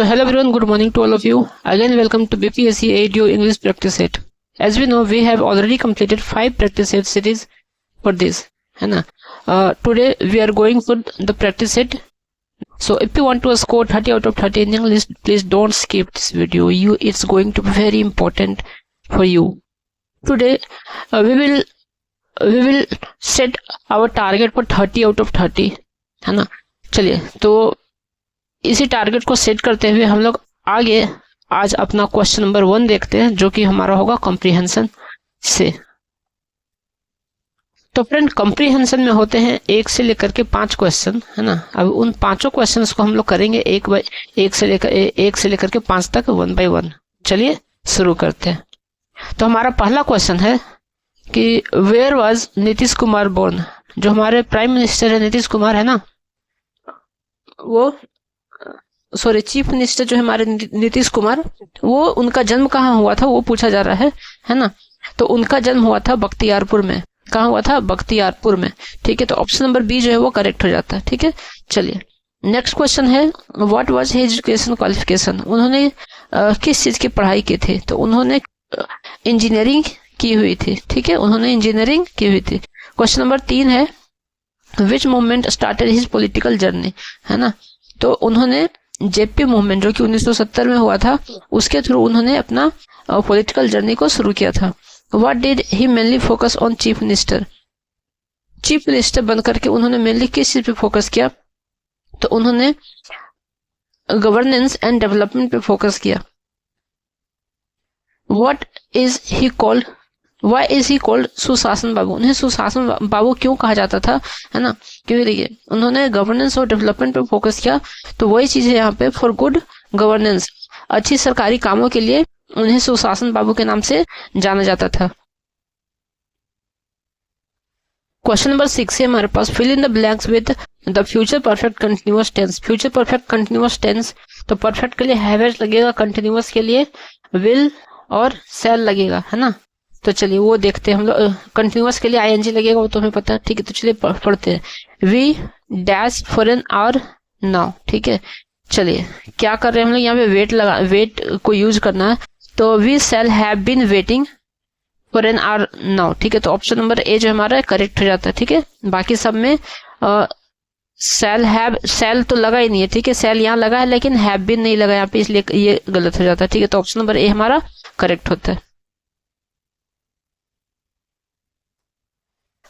So hello everyone, good morning to all of you. Again welcome to BPSC ADO English practice set. As we know, we have already completed 5 practice set series for this, है ना. Today we are going for the practice set. So if you want to score 30 out of 30 in English, please don't skip this video. It's going to be very important for you. Today we will set our target for 30 out of 30, है ना. चलिए, तो इसी target को set करते हुए हम लोग आगे आज अपना क्वेश्चन नंबर 1 देखते हैं, जो कि हमारा होगा कॉम्प्रिहेंशन से. तो फ्रेंड, कॉम्प्रिहेंशन में होते हैं 1 से लेकर के 5 क्वेश्चन, है ना. अब उन 5 क्वेश्चंस को हम लोग करेंगे 1 से लेकर के 5 तक 1 बाय 1. चलिए शुरू करते हैं. तो हमारा पहला क्वेश्चन है कि where was Nitish Kumar born. जो हमारे प्राइम मिनिस्टर है नीतीश कुमार, है ना, वो चीफ मिनिस्टर जो है हमारे नीतीश कुमार, वो उनका जन्म कहाँ हुआ था वो पूछा जा रहा है ना. तो उनका जन्म हुआ था बख्तियारपुर में. कहाँ हुआ था? बख्तियारपुर में. ठीक है, तो ऑप्शन नंबर बी जो है वो करेक्ट हो जाता है. ठीक है, चलिए नेक्स्ट क्वेश्चन है what was his education qualification. उन्होंने किस चीज की पढ़ाई की थी? तो उन्होंने इंजीनियरिंग की हुई थी. ठीक है, उन्होंने इंजीनियरिंग की हुई थी. क्वेश्चन नंबर 3 है विच movement started his political journey, है ना. तो उन्होंने जेपी मूवमेंट जो कि 1970 में हुआ था, उसके थ्रू उन्होंने अपना पॉलिटिकल जर्नी को शुरू किया था. What did he mainly focus on chief minister. Chief minister बनकर के उन्होंने मेनली किस चीज पे फोकस किया? तो उन्होंने गवर्नेंस एंड डेवलपमेंट पे फोकस किया. What is he called, why is he called सुशासन बाबू. उन्हें सुशासन बाबू क्यों कहा जाता था, है ना. क्योंकि देखिए उन्होंने गवर्नेंस और डेवलपमेंट पे फोकस किया. तो वही चीज है यहाँ पे, फॉर गुड गवर्नेंस, अच्छी सरकारी कामों के लिए उन्हें सुशासन बाबू के नाम से जाना जाता था. क्वेश्चन नंबर 6 है हमारे पास fill in the blanks with the future perfect continuous tense. Future perfect continuous tense, तो परफेक्ट के लिए हैव लगेगा, कंटिन्यूअस के लिए विल और शैल लगेगा, है ना. तो चलिए वो देखते हैं हम लोग. कंटिन्यूअस के लिए आईएनजी लगेगा, वो तो हमें पता है. ठीक है, तो चलिए पढ़ते हैं. We dash for an hour now. ठीक है, चलिए क्या कर रहे हैं हम लोग यहाँ पे, वेट को यूज करना है. तो we shall have been waiting for an hour now. ठीक है, तो ऑप्शन नंबर ए जो हमारा करेक्ट हो जाता है. ठीक है, बाकी सब में शैल हैव, शैल तो लगा ही नहीं है. ठीक है, शैल यहाँ लगा है लेकिन हैव बीन नहीं लगा यहाँ पे, इसलिए ये गलत हो जाता है. ठीक है, तो ऑप्शन नंबर ए हमारा करेक्ट होता है.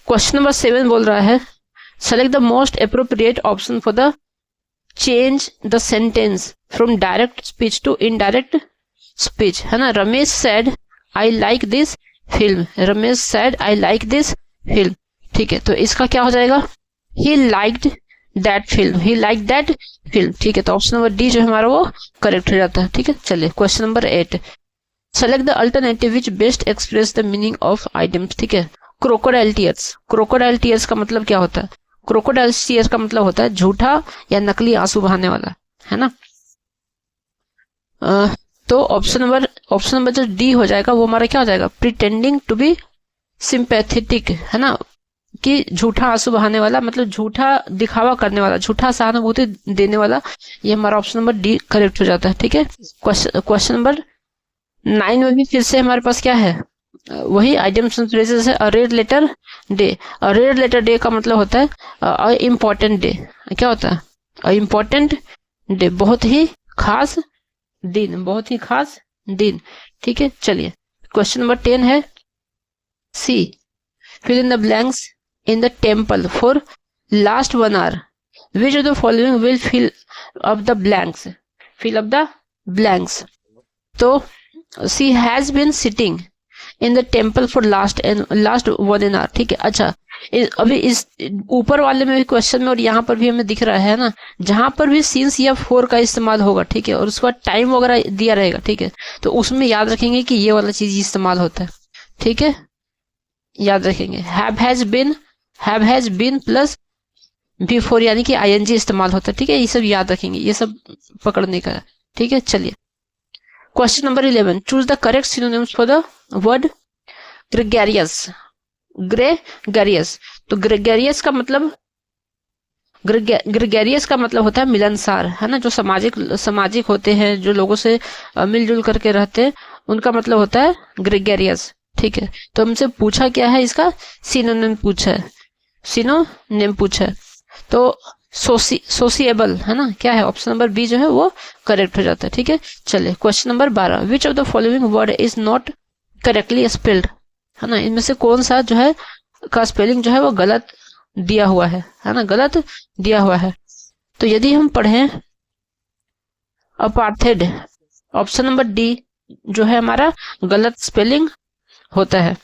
क्वेश्चन नंबर 7 बोल रहा है select the most appropriate option for the change the sentence from direct speech to indirect speech, है ना. Ramesh said I like this film. Ramesh said I like this film. ठीक है, तो इसका क्या हो जाएगा? He liked that film. He like that film. ठीक है, तो ऑप्शन नंबर डी जो हमारा वो करेक्ट हो जाता है. ठीक है, चलिए question number 8 select the alternative which best express the meaning of items. ठीक है, क्रोकोडाइल टीयर्स. क्रोकोडाइल टीयर्स का मतलब क्या होता है? क्रोकोडाइल टीयर्स का मतलब होता है झूठा या नकली आंसू बहाने वाला, है ना. तो ऑप्शन नंबर जो डी हो जाएगा वो हमारा क्या हो जाएगा? प्रिटेंडिंग टू बी सिंपैथेटिक, है ना. कि झूठा आंसू बहाने वाला मतलब झूठा दिखावा करने वाला, झूठा सहानुभूति देने वाला. ये हमारा ऑप्शन नंबर डी करेक्ट हो जाता है. ठीक है, क्वेश्चन नंबर 9 में भी फिर से हमारे पास क्या है? वही आइटम्स एंड फ्रेजेस है. अ रेड लेटर डे. अ रेड लेटर डे का मतलब होता है अ इम्पोर्टेंट डे. क्या होता है? अ इम्पोर्टेंट डे, बहुत ही खास दिन, बहुत ही खास दिन. ठीक है, चलिए क्वेश्चन नंबर 10 है C fill in the blanks in the temple for last 1 hour. Which of the following will fill up the blanks. Fill up the blanks. तो C has been sitting in the temple for last 1 hour. ठीक है, अच्छा अभी इस ऊपर वाले में भी क्वेश्चन में और यहाँ पर भी हमें दिख रहा है ना, जहां पर भी सिंस या फॉर का इस्तेमाल होगा. ठीक है, और उसके बाद टाइम वगैरह दिया रहेगा. ठीक है, तो उसमें याद रखेंगे कि ये वाला चीज इस्तेमाल होता है. ठीक है, याद रखेंगे. Have has been plus before यानी कि आईएनजी इस्तेमाल होता है. ठीक है, ये सब याद रखेंगे, ये सब पकड़ने का है. ठीक है, चलिए question number 11 choose the correct synonyms for the word gregarious. Gregarious, तो ग्रेगेरियस का मतलब ग्रेगेरियस का मतलब होता है मिलनसार, है ना, जो सामाजिक होते हैं, जो लोगों से मिलजुल करके रहते हैं, उनका मतलब होता है ग्रेगेरियस। ठीक है, तो हमसे पूछा क्या है, इसका सिनोनिम पूछा है, सिनोनिम पूछा है। तो सोसिएबल, है ना, क्या है, ऑप्शन नंबर बी जो है वो करेक्ट हो जाता है। ठीक है, चलिए question number 12, which of the following word is not correctly spelled, है ना, इनमें से कौन सा जो है का स्पेलिंग जो है वो गलत दिया हुआ है ना, गलत दिया हुआ है। तो यदि हम पढ़ें अपार्थेड, ऑप्शन नंबर डी जो है हमारा गलत स्पेलिंग होता है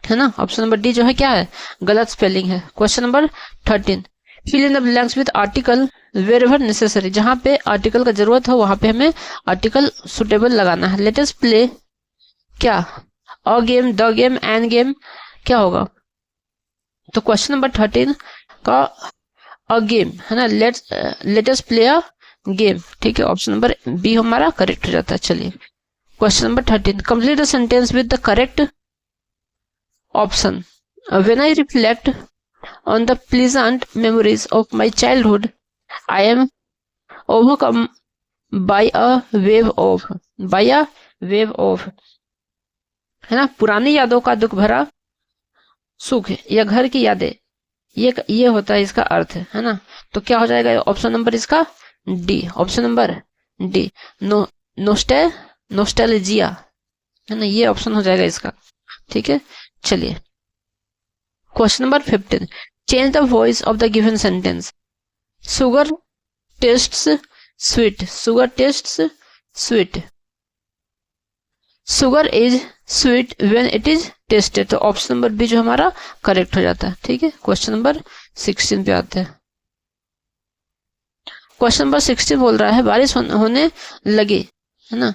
ना, ऑप्शन नंबर डी जो है क्या है, गलत स्पेलिंग है। Question number 13, fill in the blanks with article wherever necessary, जहां पे आर्टिकल का जरूरत हो वहां पे हमें आर्टिकल सुटेबल लगाना है। लेट अस प्ले, क्या, a game, the game, an game, क्या होगा। तो क्वेश्चन नंबर 13 का अ गेम, है ना, late us play a game. ठीक है, ऑप्शन नंबर बी हमारा करेक्ट हो जाता है। चलिए question number 13, complete the sentence with the correct option. When I reflect on the pleasant memories of my childhood, I am overcome by a wave of, है ना, पुरानी यादों का दुख भरा सुख या घर की यादें, ये होता है इसका अर्थ, है ना। तो क्या हो जाएगा ऑप्शन नंबर इसका D, option number D, nostalgia, है ना, ये ऑप्शन हो जाएगा इसका। ठीक है, चलिए question number 15, change the voice of the given sentence. Sugar tests sweet, sugar tests sweet, sugar is sweet when it is tested. तो ऑप्शन नंबर बी जो हमारा करेक्ट हो जाता है। ठीक है, क्वेश्चन नंबर 16 पे आते हैं। क्वेश्चन नंबर 16 बोल रहा है बारिश होने लगी, है ना,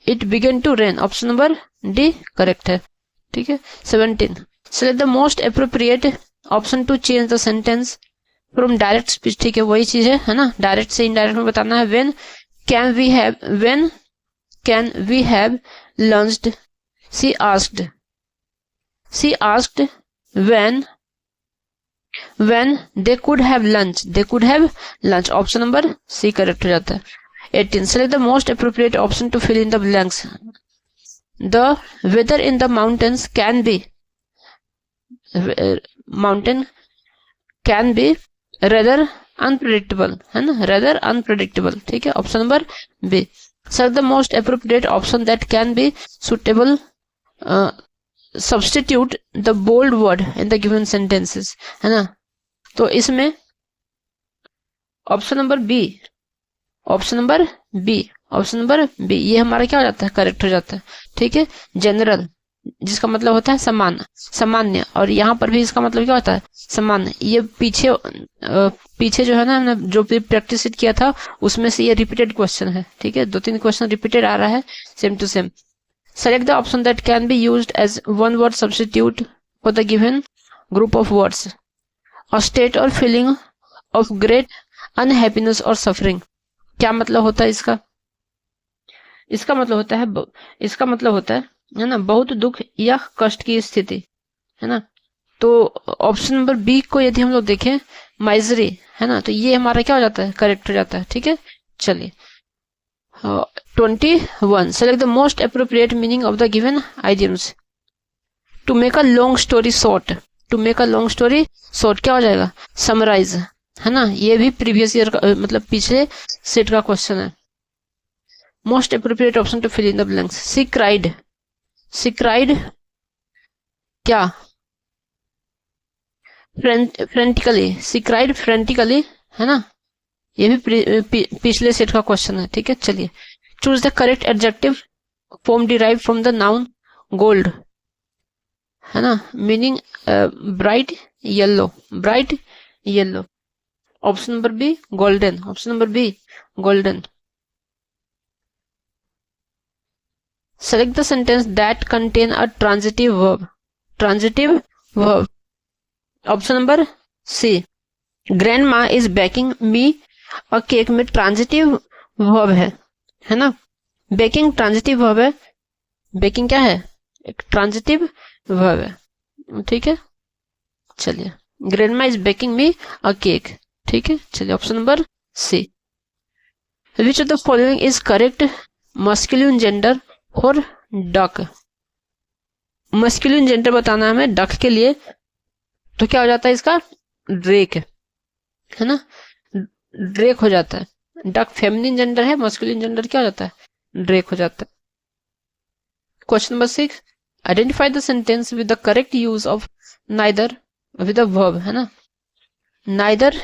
it began to rain, option number D correct है। ठीक है, 17, select the most appropriate option to change the sentence from direct speech. ठीक है, वही चीज है ना, डायरेक्ट से इनडायरेक्ट में बताना है। When can we have lunched, she asked when they could have lunch, option number C correct हो जाता है। 18, select the most appropriate option to fill in the blanks. The weather in the mountains can be rather unpredictable, है ना, rather unpredictable। ठीक है, option number B. select the most appropriate option that can be suitable, substitute the bold word in the given sentences, है ना। तो इसमें option number B ये हमारा क्या हो जाता है, करेक्ट हो जाता है। ठीक है, जनरल जिसका मतलब होता है सामान्य, और यहाँ पर भी इसका मतलब क्या होता है, सामान्य। ये पीछे जो है ना, हमने जो प्रैक्टिस किया था उसमें से ये रिपीटेड क्वेश्चन है। ठीक है, 2-3 क्वेश्चन रिपीटेड आ रहा है same to same. Select the option that can be used as one word substitute for the given group of words. A state or feeling of great unhappiness or suffering, क्या मतलब होता है इसका मतलब होता है ना, बहुत दुख या कष्ट की स्थिति, है ना। तो ऑप्शन नंबर बी को यदि हम लोग देखें, माइजरी, है ना, तो ये हमारा क्या हो जाता है, करेक्ट हो जाता है। ठीक है, चलिए 21, select the most appropriate meaning of the given idioms. To make a long story short, क्या हो जाएगा, समराइज, है ना, ये भी प्रीवियस ईयर का मतलब पिछले सेट का क्वेश्चन है। Most appropriate option to fill in the blanks. She cried क्या, फ्रेंटिकली, है ना, ये भी पिछले सेट का क्वेश्चन है। ठीक है, चलिए choose the correct adjective form derive from the noun gold, है ना, meaning bright yellow, option number B golden. Select the sentence that contain a transitive verb. Option number C. Grandma is baking me a cake में transitive verb है ना, baking transitive verb है, baking क्या है, एक transitive verb है। ठीक है, चलिए grandma is baking me a cake. ठीक है, चलिए option number C. Which of the following is correct masculine gender for duck. Masculine gender बताना है हमें डक के लिए, तो क्या हो जाता है इसका, ड्रेक, है ना, ड्रेक हो जाता है। डक फेमिनिन जेंडर है, मस्कुलिन जेंडर क्या हो जाता है, ड्रेक हो जाता है। Question number 6, identify the sentence with the correct use of neither with the verb, है ना। Neither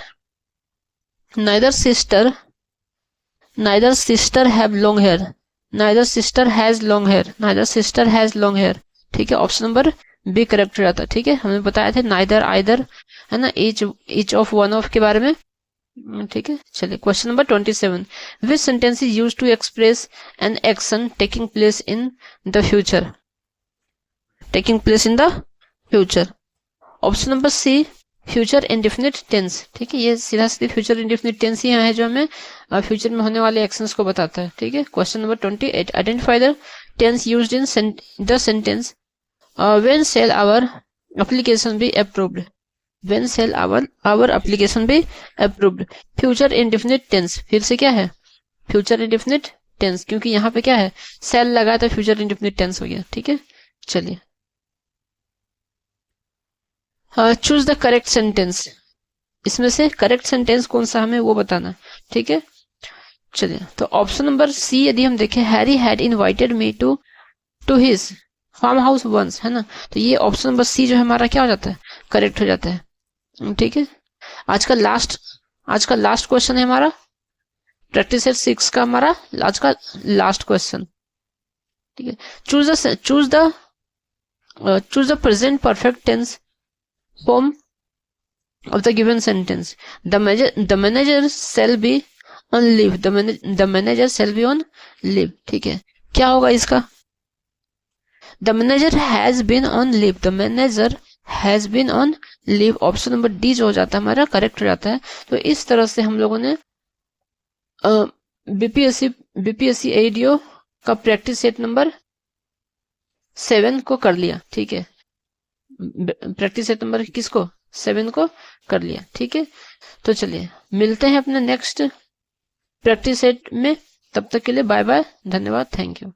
sister have long hair, neither sister has long hair, neither sister has long hair. ठीक है, ऑप्शन नंबर बी करेक्ट हो जाता है। ठीक है, हमने बताया थे नाइदर आइदर, है ना, ईच ऑफ वन ऑफ के बारे में। ठीक है, चलिए question number 27, which sentence is used to express an action taking place in the future, taking place in the future. Option number C, future indefinite tense. ठीक है, ये सीधा सीधे फ्यूचर इंडेफिनिट टेंस ही है जो हमें फ्यूचर में होने वाले एक्शंस को बताता है। ठीक है, question number 28, identify the tense used in the sentence when shall our application be approved, when shall our application be approved. Future indefinite tense फिर से क्या है, फ्यूचर इंडेफिनिट टेंस, क्योंकि यहाँ पे क्या है, शैल लगा तो फ्यूचर इंडेफिनिट टेंस हो गया। ठीक है, चलिए चूज द करेक्ट सेंटेंस, इसमें से करेक्ट सेंटेंस कौन सा हमें वो बताना। ठीक है, चलिए तो ऑप्शन नंबर सी यदि हम देखें, Harry had invited me to his farm house once, है ना, तो ये ऑप्शन नंबर सी जो है हमारा क्या हो जाता है, करेक्ट हो जाता है। ठीक है, आज का लास्ट क्वेश्चन है हमारा प्रैक्टिस सेट 6 का, हमारा आज का लास्ट क्वेश्चन। ठीक है, choose the present perfect tense form of the given sentence. The manager shall be on leave. The manager shall be on leave. ठीक है, क्या होगा इसका, the manager has been on leave. The manager has been on leave. Option number D जो हो जाता है हमारा करेक्ट हो जाता है। तो इस तरह से हम लोगों ने बीपीएससी एडीओ का प्रैक्टिस सेट नंबर 7 को कर लिया। ठीक है, प्रैक्टिस सेट नंबर किसको, 7 को कर लिया। ठीक है, तो चलिए मिलते हैं अपने नेक्स्ट प्रैक्टिस सेट में, तब तक के लिए बाय बाय, धन्यवाद, थैंक यू।